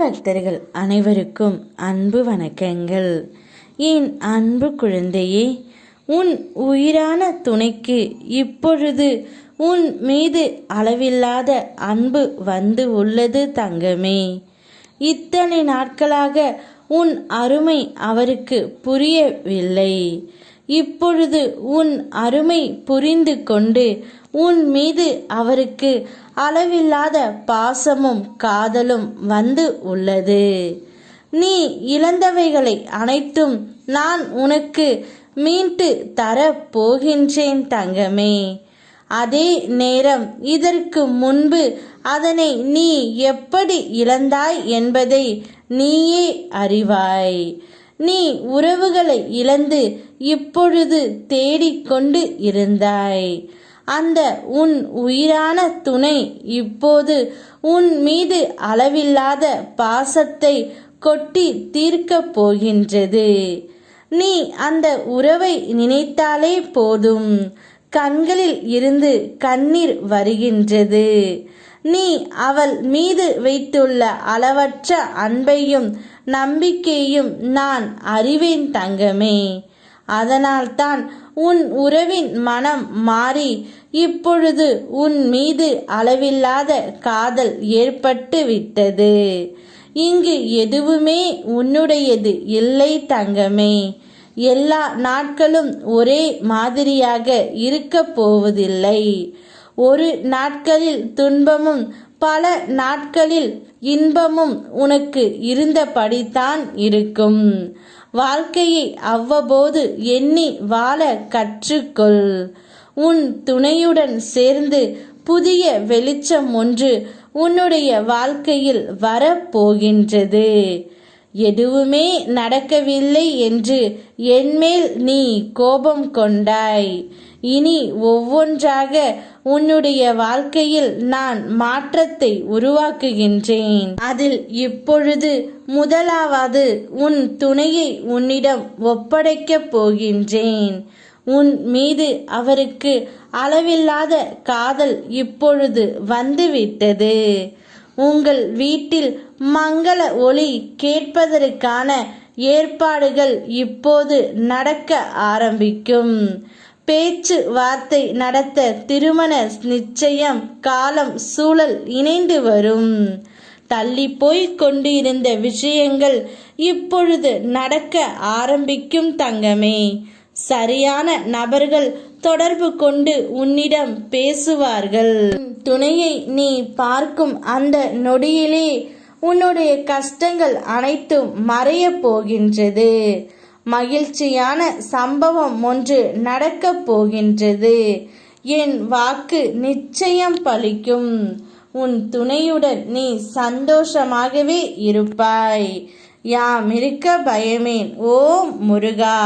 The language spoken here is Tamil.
பக்தர்கள் அனைவருக்கும் அன்பு வணக்கங்கள். என் அன்பு குழந்தையே, உன் உயிரான துணைக்கு இப்பொழுது உன் மீது அளவில்லாத அன்பு வந்து உள்ளது தங்கமே. இத்தனை நாட்களாக உன் அருமை அவருக்கு புரியவில்லை. இப்பொழுது உன் அருமை புரிந்து கொண்டு உன் மீது அவருக்கு அளவில்லாத பாசமும் காதலும் வந்து உள்ளது. நீ இழந்தவைகளை அனைத்தும் நான் உனக்கு மீட்டு தரப் போகின்றேன் தங்கமே. அதே நேரம் இதற்கு முன்பு அதனை நீ எப்படி இழந்தாய் என்பதை நீயே அறிவாய். நீ உறவுகளை இழந்து இப்பொழுது தேடிக்கொண்டு இருந்தாய். அந்த உன் உயிரான துணை இப்போது உன் மீது அளவில்லாத பாசத்தை கொட்டி தீர்க்கப் போகின்றது. நீ அந்த உறவை நினைத்தாலே போதும் கண்களில் இருந்து கண்ணீர் வருகின்றது. நீ அவள் மீது வைத்துள்ள அளவற்ற அன்பையும் நம்பிக்கையும் நான் அறிவேன் தங்கமே. அதனால்தான் உன் உறவின் மனம் மாறி இப்பொழுது உன் மீது அளவில்லாத காதல் ஏற்பட்டு விட்டது. இங்கு எதுவுமே உன்னுடையது இல்லை தங்கமே. எல்லா நாட்களும் ஒரே மாதிரியாக இருக்க போவதில்லை. ஒரு நாட்களில் துன்பமும் பல நாட்களில் இன்பமும் உனக்கு இருந்தபடித்தான் இருக்கும். வாழ்க்கையை அவ்வப்போது எண்ணி வாழ கற்றுக்கொள். உன் துணையுடன் சேர்ந்து புதிய வெளிச்சம் ஒன்று உன்னுடைய வாழ்க்கையில் வரப்போகின்றது. எதுவுமே நடக்கவில்லை என்று என்மேல் நீ கோபம் கொண்டாய். இனி ஒவ்வொன்றாக உன்னுடைய வாழ்க்கையில் நான் மாற்றத்தை உருவாக்குகின்றேன். அதில் இப்பொழுது முதலாவது உன் துணையை உன்னிடம் ஒப்படைக்கப் போகின்றேன். உன் மீது அவருக்கு அளவில்லாத காதல் இப்பொழுது வந்துவிட்டது. உங்கள் வீட்டில் மங்கள ஒலி கேட்பதற்கான ஏற்பாடுகள் இப்போது நடக்க ஆரம்பிக்கும். பேச்சு வார்த்தை நடத்த திருமண நிச்சயம் காலம் சூழல் இணைந்து வரும். தள்ளி போய் கொண்டிருந்த விஷயங்கள் இப்பொழுது நடக்க ஆரம்பிக்கும் தங்கமே. சரியான நபர்கள் தொடர்பு கொண்டு உன்னிடம் பேசுவார்கள். துணையை நீ பார்க்கும் அந்த நொடியிலே உன்னுடைய கஷ்டங்கள் அனைத்தும் மறைய போகின்றது. மகிழ்ச்சியான சம்பவம் ஒன்று நடக்கப் போகின்றது. என் வாக்கு நிச்சயம் பலிக்கும். உன் துணையுடன் நீ சந்தோஷமாகவே இருப்பாய். யாம் இருக்க பயமேன். ஓம் முருகா.